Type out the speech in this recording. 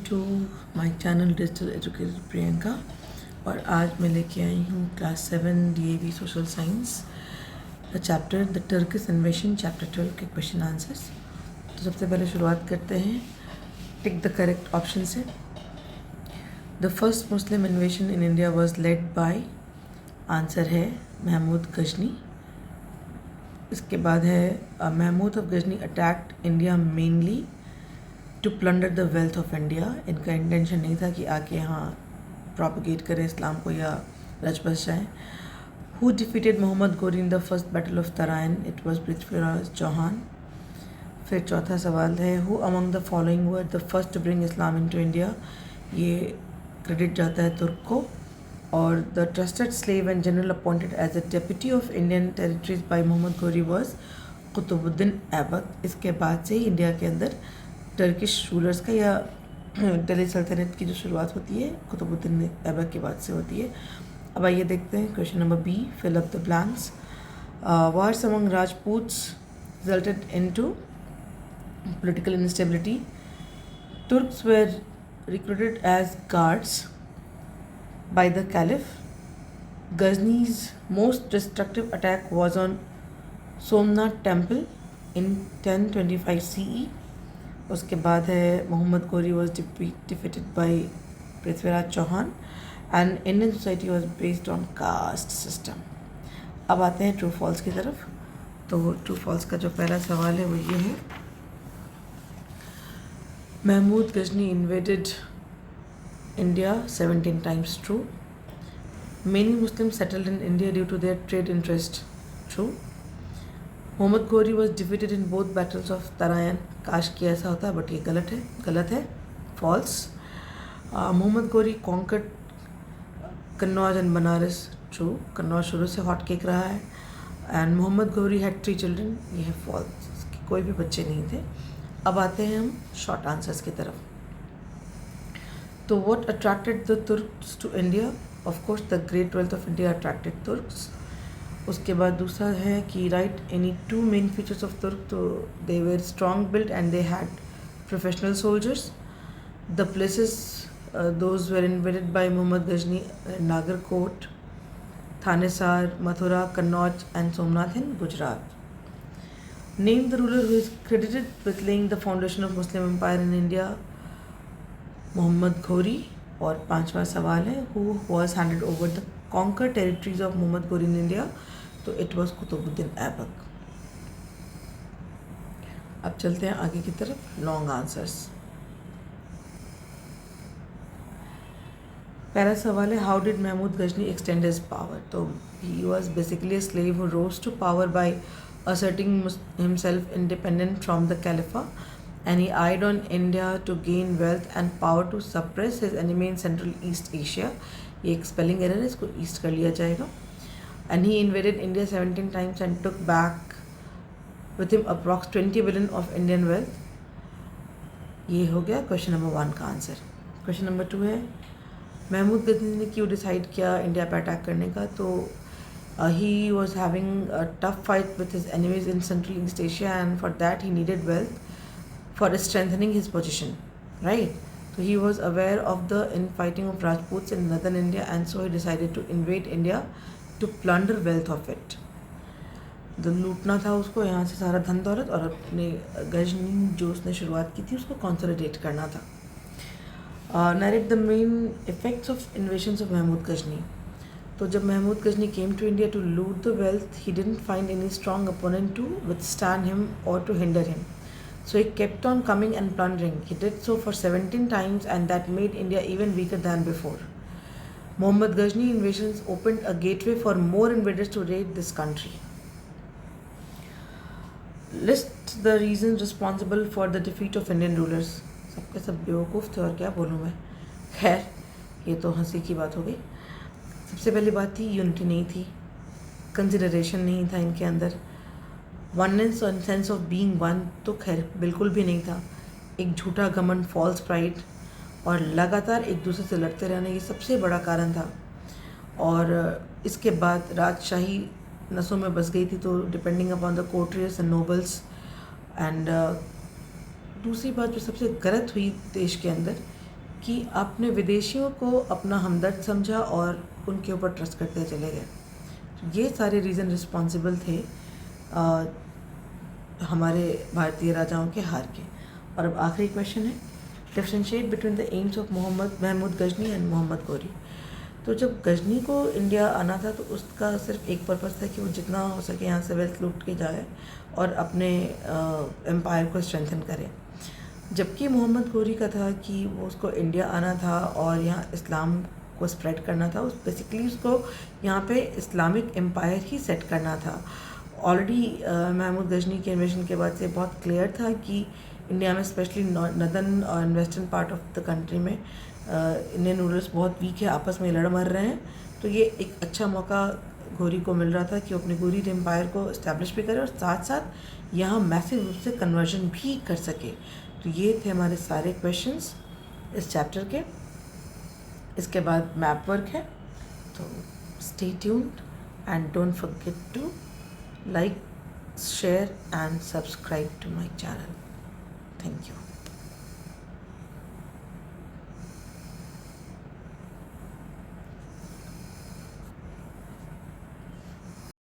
To my channel digital educator Priyanka. और आज मैं लेके आई हूँ class 7 DAV social science chapter the Turkish invasion chapter 12 के क्वेश्चन आंसर्स। तो सबसे पहले शुरुआत करते हैं टिक द करेक्ट ऑप्शन से। The first Muslim invasion in India was led by, answer है महमूद गजनी। इसके बाद है Mahmud of Ghazni attacked India mainly to plunder the wealth of India. इनका इंटेंशन नहीं था कि आके यहाँ प्रोपगेट करें इस्लाम को या रच बस जाएँ। Who defeated Mohammad Ghori in the first battle of Tarain, it was Prithviraj Chauhan. फिर चौथा सवाल है who among the following were the first to bring Islam into India, ये क्रेडिट जाता है तुर्क को। और the trusted slave and general appointed as the deputy of Indian territories by Mohammad Ghori was Qutubuddin Aibak. इसके बाद से ही इंडिया के अंदर टर्किश रूलर्स का या दिल्ली सल्तनत की जो शुरुआत होती है कुतुबुद्दीन ऐबक के बाद से होती है। अब आइए देखते हैं question number B, fill up the blanks. Wars among Rajputs resulted into political instability. Turks were recruited as guards by the Caliph. Ghazni's most destructive attack was on Somnath temple in 1025 CE. उसके बाद है Mohammad Ghori was defeated by Prithviraj Chauhan and Indian society was based on caste system. अब आते हैं true false की तरफ। तो true false का जो पहला सवाल है वो ये है, Mahmud Ghazni invaded India 17 times, true. Many Muslims settled in India due to their trade interest, true. Mohammad Ghori was defeated in both battles of Tarain, काश कि ऐसा होता बट ये गलत है, false. Mohammad Ghori conquered Kannauj and Banaras, true. Kannauj शुरू से हॉट केक रहा है। And Mohammad Ghori had 3 children, ये है false, कोई भी बच्चे नहीं थे। अब आते हैं हम शॉर्ट आंसर्स की तरफ। तो what attracted the Turks to India, of course the great wealth of India attracted Turks. उसके बाद दूसरा है कि right any 2 main features of Turk, तो they were strong build and they had professional soldiers. The places those were invaded by Mohammed Ghazni, Nagarkot, Thanesar, Mathura, Kannauj and Somnath in Gujarat. Name the ruler who is credited with laying the foundation of Muslim empire in India, Mohammad Ghori. और पांचवा सवाल है who was handed over the conquered territories of Mohammad Ghori in India, तो it was Qutubuddin Aibak. अब चलते हैं आगे की तरफ, लॉन्ग आंसर्स। पहला सवाल है how did Mahmud Ghazni extend his power, तो he was basically a slave who rose to power by asserting himself independent from the Caliphate, and he eyed on India to gain wealth and power to suppress his enemy in Central East Asia. ये एक spelling error है, इसको east कर लिया जाएगा। And he invaded India 17 times and took back with him approx 20 billion of Indian wealth. ये हो गया क्वेश्चन नंबर 1 का आंसर। क्वेश्चन नंबर 2 है महमूद गजनी ने क्यों डिसाइड किया इंडिया पर अटैक करने का, तो he was having a tough fight with his enemies in Central East Asia, and for that he needed wealth for strengthening his position, right? So he was aware of the infighting of Rajputs in northern India, and so he decided to invade India to plunder wealth of it. तो लूटना था उसको यहाँ से सारा धन दौलत, और अपने गजनी जो उसने शुरुआत की थी उसको कंसोलिडेट करना था। Narrate the main effects of invasions of Mahmud Ghazni. तो जब Mahmud Ghazni came to India to loot the wealth, he didn't find any strong opponent to withstand him और to hinder him, so he kept on coming and plundering. He did so for 17 times and that made India even weaker than before. Mohammed Ghazni invasions opened a gateway for more invaders to raid this country. List the reason responsible for the defeat of Indian rulers. सबके सब बेवकूफ़ थे और क्या बोलूँ मैं, खैर ये तो हंसी की बात हो गई। सबसे पहली बात थी यूनिटी नहीं थी, कंसिडरेशन नहीं था इनके अंदर, वननेस और सेंस ऑफ बीइंग वन तो खैर बिल्कुल भी नहीं था। एक झूठा घमंड, फॉल्स प्राइड, और लगातार एक दूसरे से लड़ते रहना, ये सबसे बड़ा कारण था। और इसके बाद राजशाही नसों में बस गई थी, तो depending upon the courtiers and nobles. And दूसरी बात जो सबसे गलत हुई देश के अंदर कि आपने विदेशियों को अपना हमदर्द समझा और उनके ऊपर ट्रस्ट करते चले गए। ये सारे रीज़न रिस्पॉन्सिबल थे हमारे भारतीय राजाओं के हार के। और अब आखिरी क्वेश्चन है, differentiate between the aims of Mahmud Ghazni and Mohammad Ghori. तो जब गजनी को इंडिया आना था तो उसका सिर्फ एक पर्पज़ था कि वो जितना हो सके यहाँ से वेल्थ लूट के जाए और अपने एम्पायर को स्ट्रेंथन करे, जबकि मोहम्मद गौरी का था कि वो उसको इंडिया आना था और यहाँ इस्लाम को स्प्रेड करना था। उस बेसिकली उसको यहाँ पे इस्लामिक एम्पायर ही सेट करना था। ऑलरेडी महमूद गजनी के इन्वेशन के बाद से बहुत क्लियर था कि इंडिया में स्पेशली नदर्न और western part of the country में इंडियन रूलर्स बहुत वीक है, आपस में लड़ मर रहे हैं। तो ये एक अच्छा मौका गौरी को मिल रहा था कि वो अपनी गौरी एम्पायर को इस्टेब्लिश भी करे और साथ साथ यहाँ मैसिव रूप से कन्वर्जन भी कर सके। तो ये थे हमारे सारे क्वेश्चंस इस चैप्टर के। इसके बाद मैप वर्क है, तो stay tuned and don't forget to like, share and subscribe to my channel. Thank you.